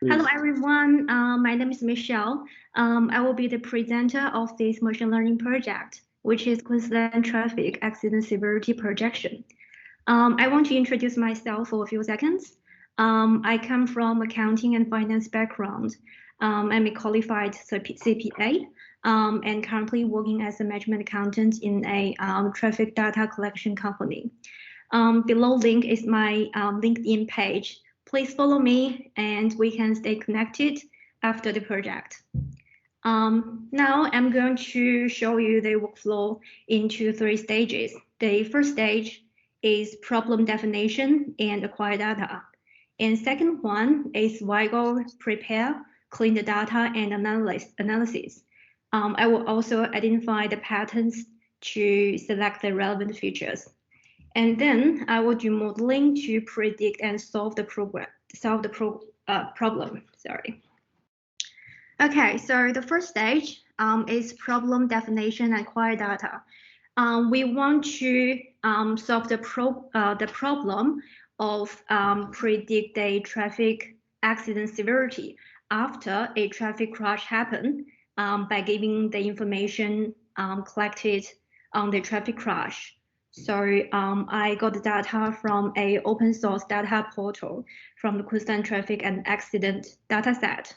Hello, everyone. My name is Michelle. I will be the presenter of this machine learning project, which is Queensland Traffic Accident Severity Projection. I want to introduce myself for a few seconds. I come from accounting and finance background. I'm a qualified CPA and currently working as a management accountant in a traffic data collection company. Below link is my LinkedIn page. Please follow me and we can stay connected after the project. Now I'm going to show you the workflow into 3 stages. The first stage is problem definition and acquire data. And second one is WIGO, prepare, clean the data and analysis. I will also identify the patterns to select the relevant features. And then I will do modeling to predict and solve the problem. Sorry. Okay, so the first stage is problem definition and acquire data. We want to solve the problem of predict the traffic accident severity after a traffic crash happened by giving the information collected on the traffic crash. So I got the data from a open source data portal from the Queensland Traffic and Accident dataset.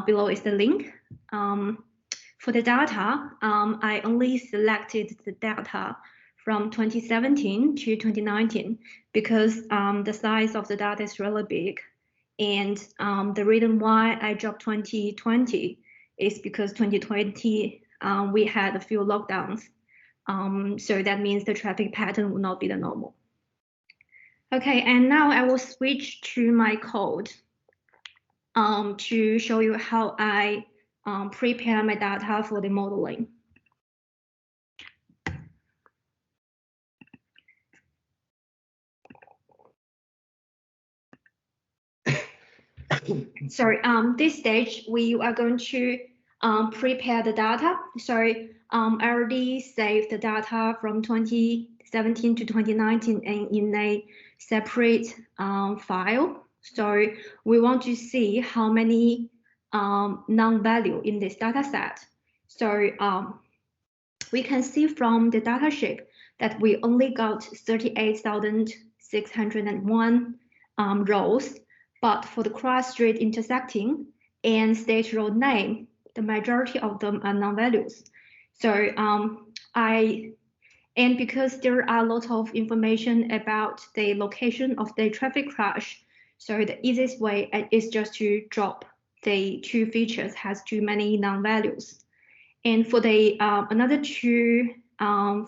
Below is the link. For the data, I only selected the data from 2017 to 2019 because the size of the data is really big. And the reason why I dropped 2020 is because 2020 we had a few lockdowns. So that means the traffic pattern will not be the normal. Okay, and now I will switch to my code to show you how I prepare my data for the modeling. Sorry, this stage we are going to prepare the data. Sorry, I already saved the data from 2017 to 2019 and in a separate file. So we want to see how many non-value in this data set. So we can see from the data shape that we only got 38,601 rows, but for the cross street intersecting and state road name, the majority of them are non-values. So and because there are a lot of information about the location of the traffic crash, so the easiest way is just to drop the 2 features has too many non-values. And for the another 2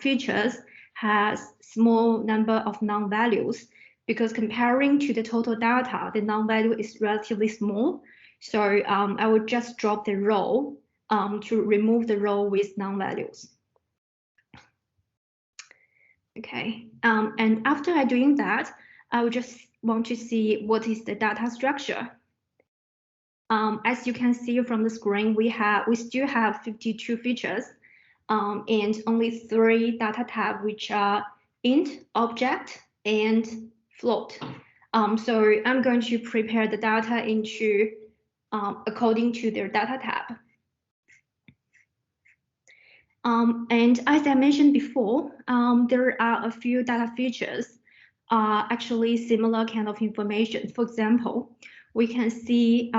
features has small number of non-values because comparing to the total data, the non-value is relatively small. So I would just drop the row to remove the row with non-values. Okay, and after I doing that, I would just want to see what is the data structure. As you can see from the screen, we still have 52 features and only 3 data tabs, which are int, object, and float. So I'm going to prepare the data into according to their data tab. And as I mentioned before, there are a few data features actually similar kind of information. For example, we can see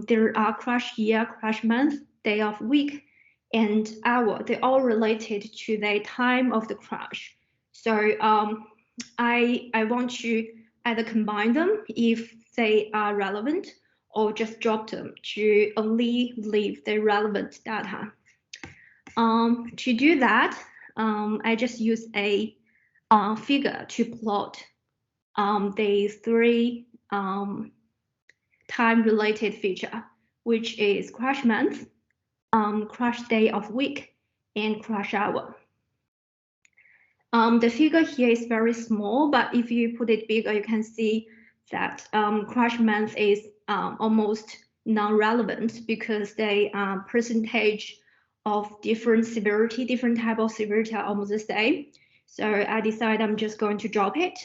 there are crash year, crash month, day of week, and hour. They're all related to the time of the crash. So I want to either combine them if they are relevant or just drop them to only leave the relevant data. To do that, I just use a figure to plot the 3 time-related feature, which is crash month, crash day of week, and crash hour. The figure here is very small, but if you put it bigger, you can see that crash month is almost non-relevant because the percentage of different severity, different type of severity are almost the same. So I decided I'm just going to drop it.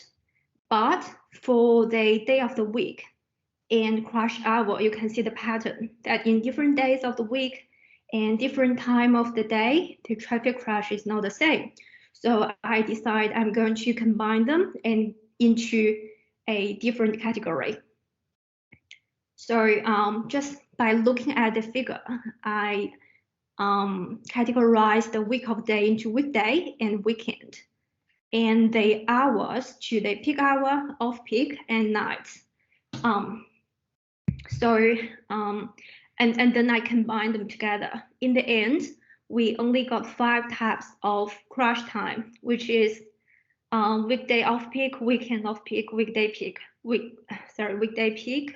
But for the day of the week and crush hour, you can see the pattern that in different days of the week and different time of the day, the traffic crush is not the same. So I decide I'm going to combine them and into a different category. So just by looking at the figure, I categorize the week of day into weekday and weekend, and the hours to the peak hour, off peak, and nights. And then I combine them together. In the end, we only got 5 types of crush time, which is weekday off peak, weekend off peak, weekday peak, weekday peak,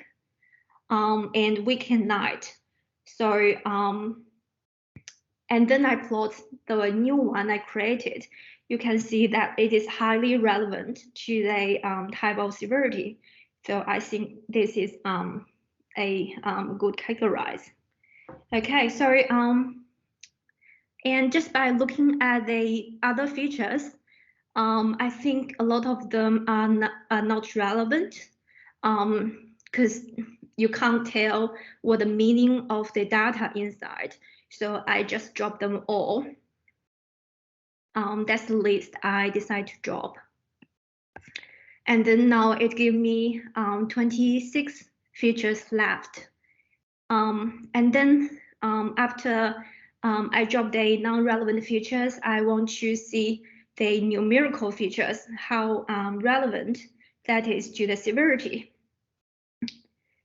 and weekend night. So and then I plot the new one I created. You can see that it is highly relevant to the type of severity. So I think this is a good categorize. Okay, so and just by looking at the other features, I think a lot of them are not relevant because you can't tell what the meaning of the data inside. So I just drop them all. That's the list I decide to drop. And then now it gives me 26 features left. And then after I drop the non-relevant features, I want to see the numerical features, how relevant that is to the severity.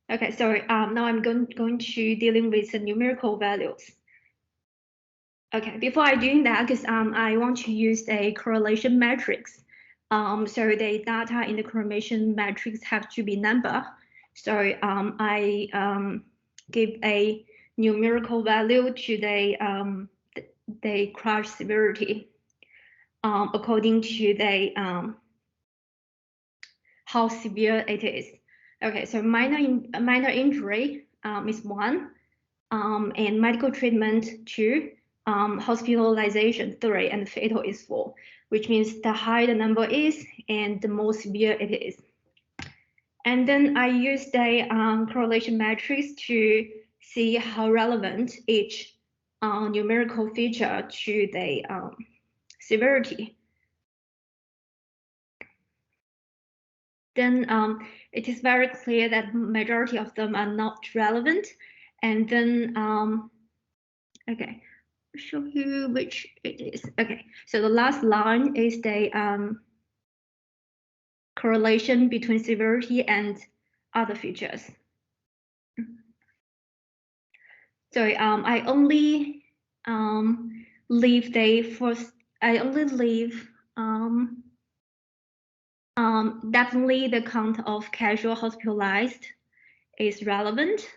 Okay, so now I'm going to dealing with the numerical values. Okay, before I doing that, because I want to use a correlation matrix. So the data in the correlation matrix have to be number. So I give a numerical value to the crush severity according to the how severe it is. Okay, so minor injury is 1, and medical treatment 2. Hospitalization 3, and fatal is 4, which means the higher the number is and the more severe it is. And then I use the correlation matrix to see how relevant each numerical feature to the severity. Then it is very clear that majority of them are not relevant. And then, okay. Show you which it is. Okay, so the last line is the correlation between severity and other features. So I only leave the first. I only leave definitely the count of casual hospitalized is relevant.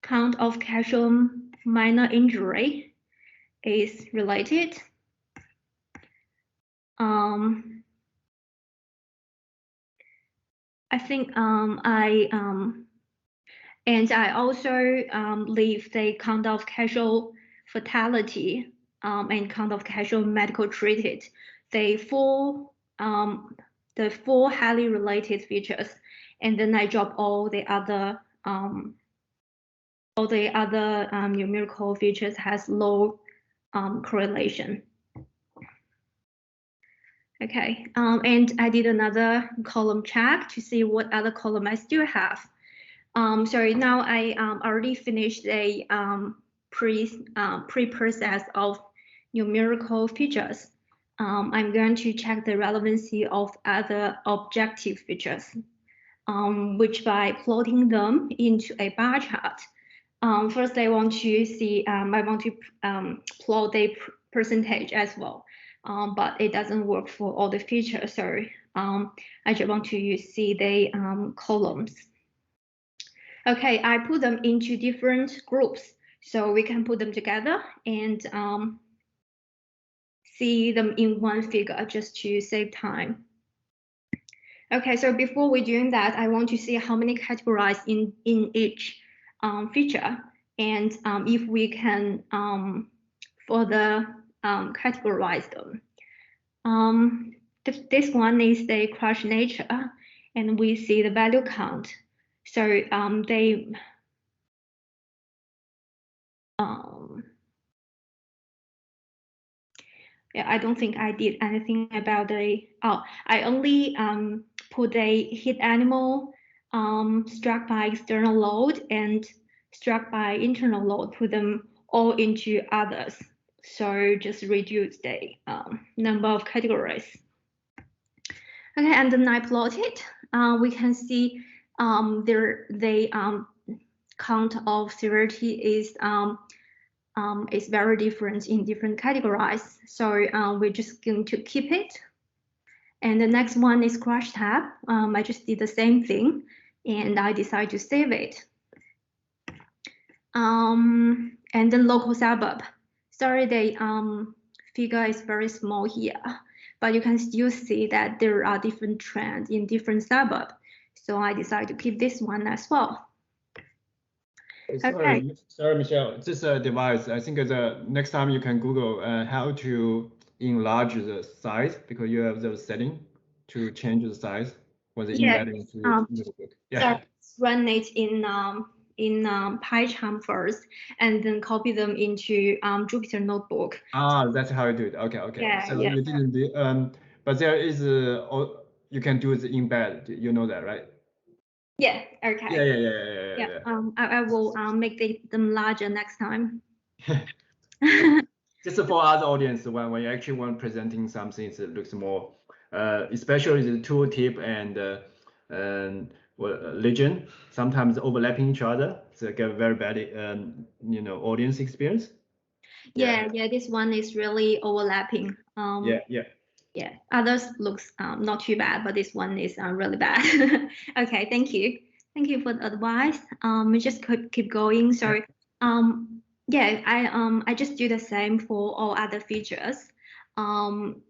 Count of casual minor injury is related. I think and I also leave the count of casual fatality and count of casual medical treated. The four highly related features, and then I drop all the other numerical features has low correlation. Okay, and I did another column check to see what other column I still have. So now I already finished a pre-process of numerical features. I'm going to check the relevancy of other objective features, which by plotting them into a bar chart. First, I want to see, I want to plot the percentage as well, but it doesn't work for all the features. So I just want to see the columns. Okay, I put them into different groups, so we can put them together and see them in one figure just to save time. Okay, so before we're doing that, I want to see how many categories in each feature, and if we can further categorize them. This one is the crush nature, and we see the value count. So they yeah, I don't think I did anything about the, I only put a hit animal struck by external load and struck by internal load, put them all into others. So just reduce the number of categories. Okay, and then I plot it. We can see the count of severity is very different in different categories. So we're just going to keep it. And the next one is crash tab. I just did the same thing and I decided to save it. And then local suburb. Sorry, the figure is very small here, but you can still see that there are different trends in different suburbs. So I decided to keep this one as well. Okay. Sorry, Michelle. This device, I think the next time you can Google how to enlarge the size, because you have the setting to change the size when the embedding into the notebook. Yeah. So run it in PyCharm first, and then copy them into Jupyter Notebook. Ah, that's how you do it. Okay, okay. Yeah, so you didn't do, but there is you can do the embed. You know that, right? Yeah. Okay. Yeah. I will make them larger next time. Just for other audience, when you actually want presenting something, it looks more, especially the tooltip and legend, sometimes overlapping each other, so get very bad, audience experience. Yeah. This one is really overlapping. Yeah. Others looks not too bad, but this one is really bad. Okay, thank you. Thank you for the advice. We just could keep going. So yeah, I just do the same for all other features. And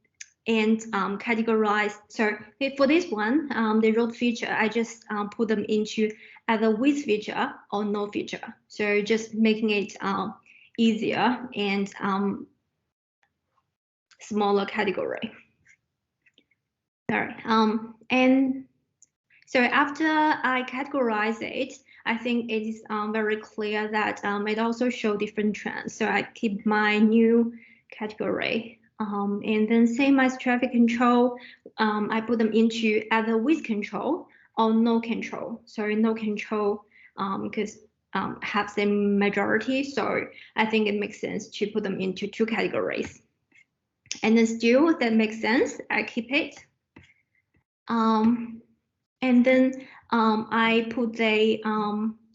categorize. So for this one, the road feature, I just put them into either with feature or no feature. So just making it easier and smaller category. Sorry. And so after I categorize it, I think it is very clear that it also shows different trends. So I keep my new category. And then same as traffic control, I put them into either with control or no control. So no control because have the majority. So I think it makes sense to put them into two categories. And then still that makes sense. I keep it. And then I put the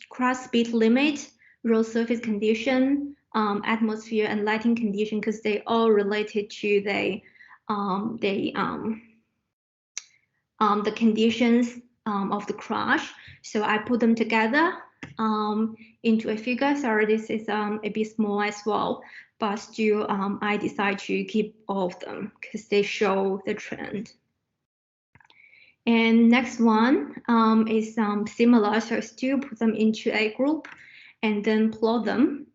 cross speed limit, road surface condition, atmosphere and lighting condition because they all related to the conditions of the crash. So I put them together into a figure. Sorry, this is a bit small as well, but still I decide to keep all of them because they show the trend. And next one is similar, so still put them into a group and then plot them.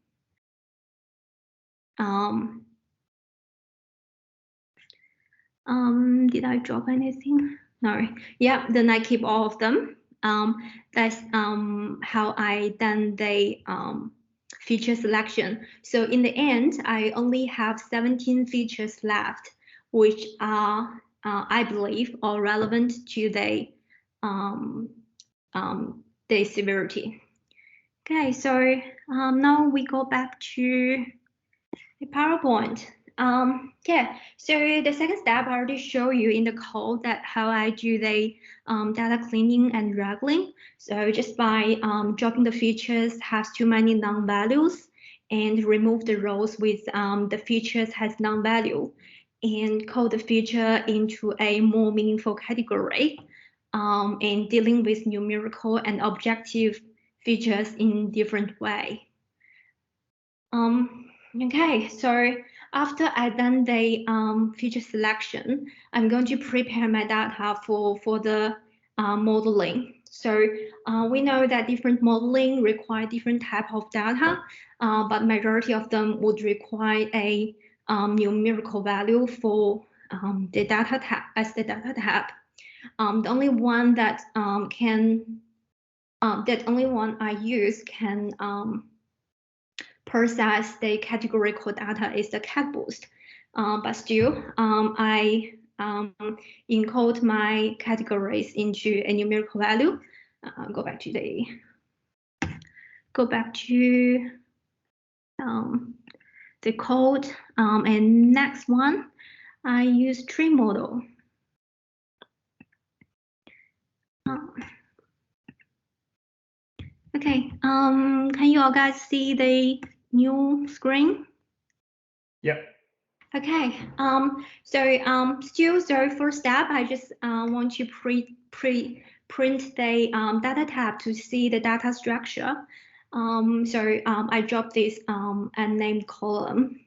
Did I drop anything? No. Yeah, then I keep all of them. That's how I done the feature selection. So in the end, I only have 17 features left, which are I believe are relevant to the severity. Okay, so now we go back to the PowerPoint. Yeah, so the second step I already show you in the code that how I do the data cleaning and wrangling. So just by dropping the features has too many non-values and remove the rows with the features has non-value and code the feature into a more meaningful category and dealing with numerical and objective features in different way. Okay, so after I've done the feature selection, I'm going to prepare my data for the modeling. So we know that different modeling require different type of data, but majority of them would require a numerical value for the data type as the data type. The only one that can that only one I use can process the categorical data is the adaboost. But still, I encode my categories into a numerical value. Go back to the code, and next one, I use tree model. Okay, can you all guys see the new screen? Yeah. Okay, still, first step, I just want to print the data tab to see the data structure. I drop this unnamed column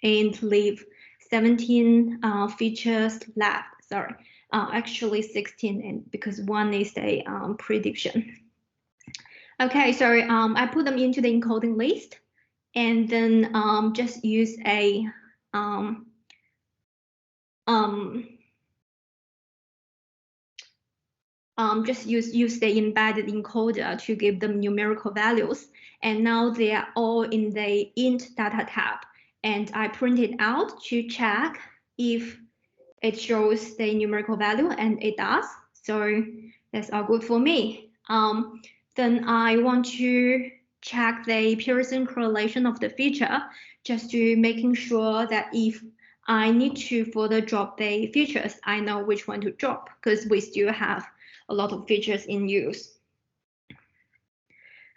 and leave 17 features left. Sorry, actually 16, and because one is a prediction. Okay, I put them into the encoding list, and then just use a use the embedded encoder to give them numerical values, and now they are all in the int data tab, and I print it out to check if it shows the numerical value, and it does, so that's all good for me. Then I want to check the Pearson correlation of the feature, just to making sure that if I need to further drop the features, I know which one to drop, because we still have a lot of features in use.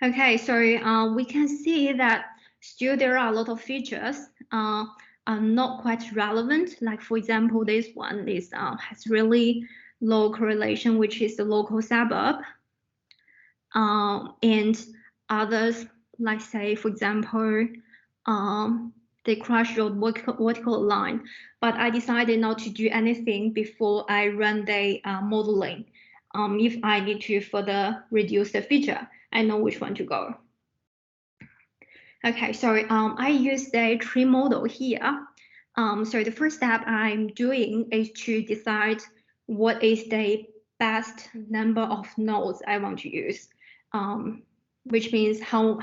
Okay, we can see that still there are a lot of features are not quite relevant. Like for example, this one is has really low correlation, which is the local suburb. And others, like say, for example, the crash road vertical line, but I decided not to do anything before I run the modeling. If I need to further reduce the feature, I know which one to go. Okay, I use the tree model here. The first step I'm doing is to decide what is the best number of nodes I want to use. Which means how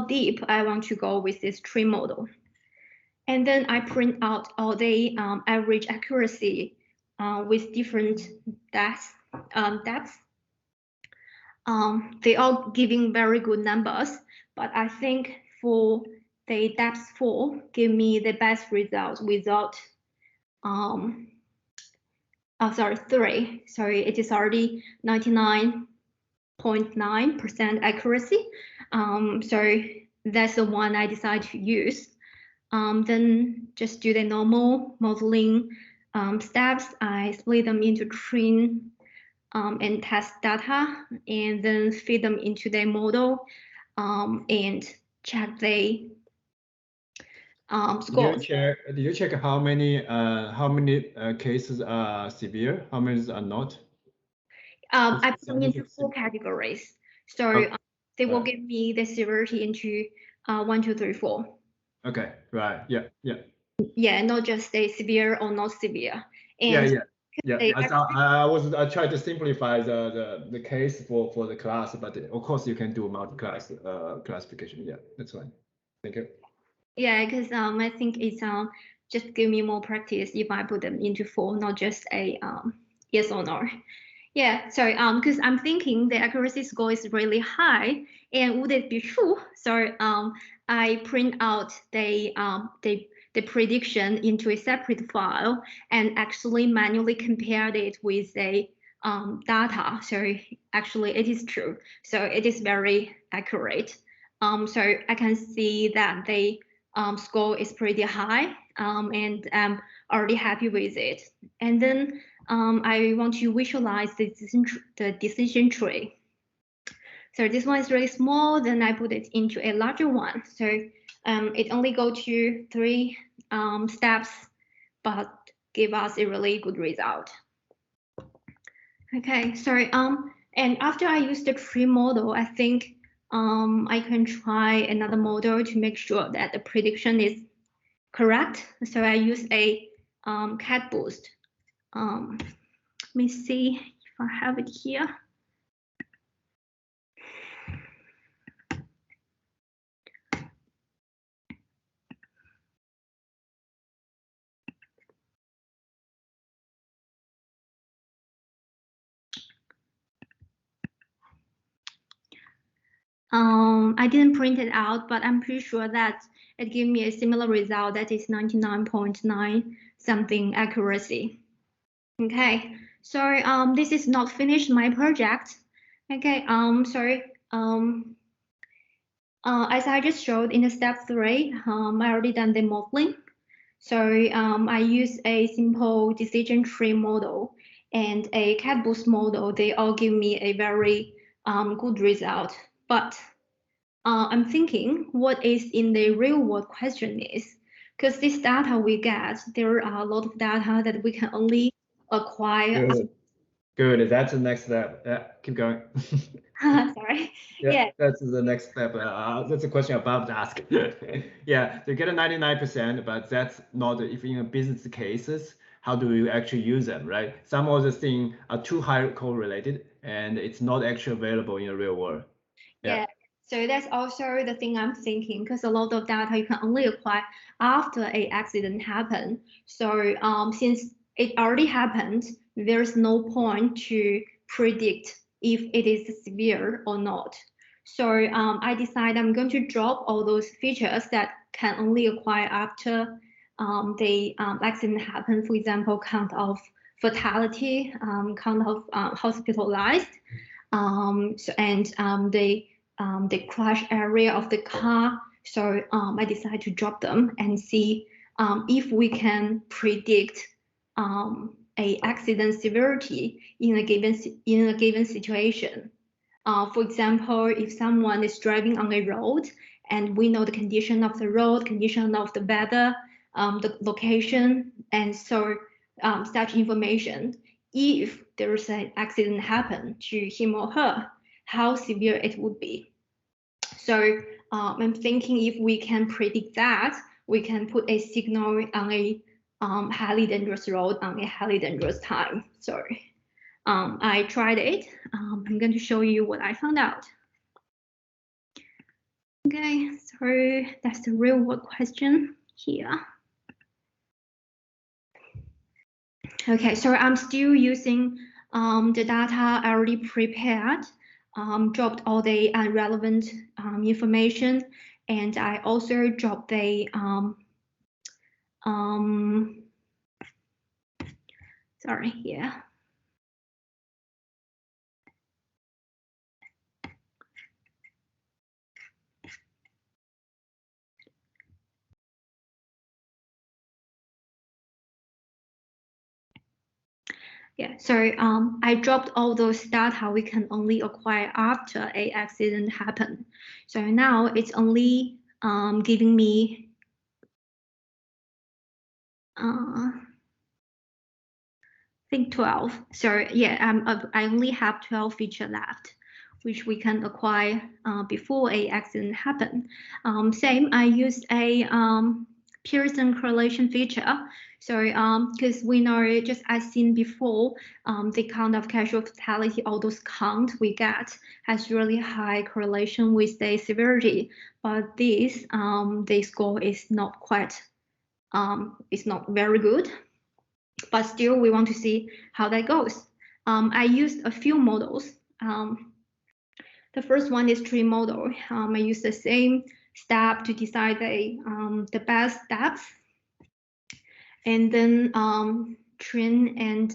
deep I want to go with this tree model. And then I print out all the average accuracy with different depths. They all giving very good numbers, but I think for the depth 4 give me the best result without 3. Sorry, it is already 99.9% accuracy. That's the one I decided to use. Then just do the normal modeling steps. I split them into train and test data, and then feed them into the model and check the scores. Do you check how many cases are severe? How many are not? I put them into 4 categories. They will give me the severity into 1, 2, 3, 4. Okay, right. Yeah. Yeah, not just the severe or not severe. And I tried to simplify the case for the class, but of course you can do multi-class classification. Yeah, that's fine. Thank you. Yeah, because I think it's just give me more practice if I put them into 4, not just a yes or no. Yeah, because I'm thinking the accuracy score is really high, and would it be true? I print out the prediction into a separate file and actually manually compared it with the data. So actually it is true. So it is very accurate. So I can see that the score is pretty high, and I'm already happy with it. And then I want to visualize the decision tree. So this one is really small, then I put it into a larger one. So it only goes to 3 steps, but give us a really good result. Okay, and after I use the tree model, I think I can try another model to make sure that the prediction is correct. So I use a adaboost. Let me see if I have it here. I didn't print it out, but I'm pretty sure that it gave me a similar result, that is 99.9 something accuracy. Okay, so this is not finished my project. Okay, as I just showed in the step 3, I already done the modeling. So I use a simple decision tree model and a adaboost model. They all give me a very good result. But I'm thinking what is in the real world question is, because this data we get, there are a lot of data that we can only acquire. Good. That's the next step. Yeah, keep going. Sorry. Yeah. That's the next step. That's a question I'm about to ask. Yeah, they get a 99%, but that's not if in a business cases. How do you actually use them, right? Some of the things are too high correlated, and it's not actually available in the real world. Yeah. So that's also the thing I'm thinking, because a lot of data you can only acquire after an accident happened. So since it already happened, there's no point to predict if it is severe or not. So I decided I'm going to drop all those features that can only acquire after the accident happened. For example, count of fatality, count of hospitalized, the crash area of the car. So I decided to drop them and see if we can predict a accident severity in a given situation. For example, if someone is driving on a road and we know the condition of the road, condition of the weather, the location, and so such information, if there's an accident happen to him or her, how severe it would be. So I'm thinking if we can predict that, we can put a signal on a highly dangerous road on a highly dangerous time. So I tried it. I'm going to show you what I found out. Okay, so that's the real world question here. Okay, so I'm still using the data I already prepared, dropped all the irrelevant information, and I also dropped the sorry, yeah. Yeah, so I dropped all those data we can only acquire after an accident happened. So now it's only giving me I think 12. So yeah, I only have 12 features left, which we can acquire before an accident happened. Same, I used a Pearson correlation feature. So because we know, just as seen before, the count of casual fatality, all those count we get has really high correlation with the severity. But this, the score is not quite, it's not very good. But still, we want to see how that goes. I used a few models. The first one is tree model. I used the same step to decide the best steps, and then train and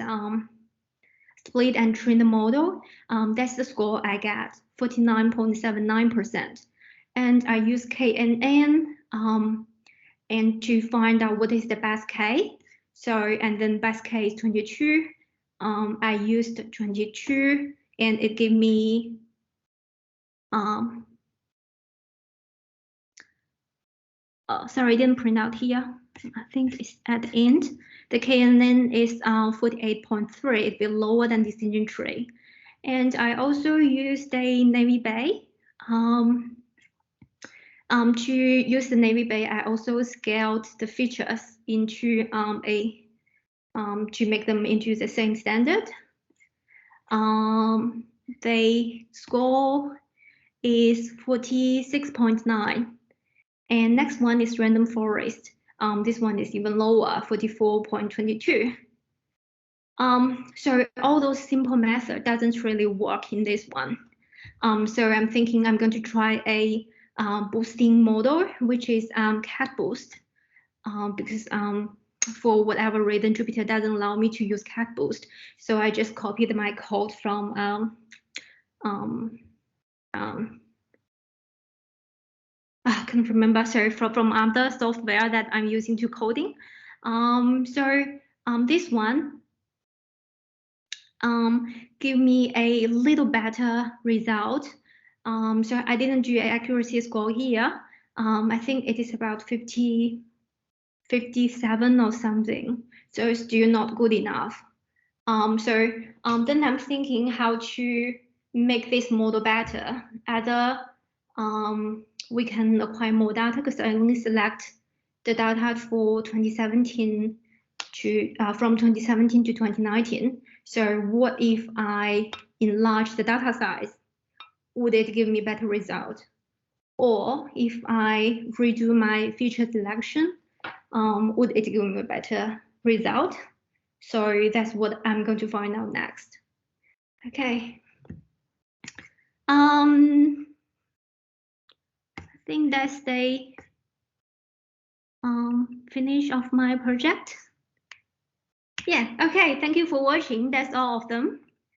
split and train the model. That's the score I get, 49.79%. And I use KNN and to find out what is the best K. So, and then best K is 22. I used 22 and it gave me sorry, I didn't print out here. I think it's at the end. The KNN is 48.3. It's a bit lower than decision tree. And I also used a Navy Bay. To use the Navy Bay, I also scaled the features into to make them into the same standard. The score is 46.9. And next one is random forest. This one is even lower, 44.22. So all those simple methods doesn't really work in this one. So I'm thinking I'm going to try a boosting model, which is catboost, because for whatever reason, Jupyter doesn't allow me to use catboost. So I just copied my code from I can't remember, sorry, from other software that I'm using to coding. This one give me a little better result. So I didn't do an accuracy score here. I think it is about 57 or something. So it's still not good enough. Then I'm thinking how to make this model better. Either we can acquire more data, because I only select the data for 2017 to from 2017 to 2019. So what if I enlarge the data size? Would it give me better result? Or if I redo my feature selection, would it give me a better result? So that's what I'm going to find out next. Okay. I think that's the finish of my project. Yeah, okay, thank you for watching. That's all of them.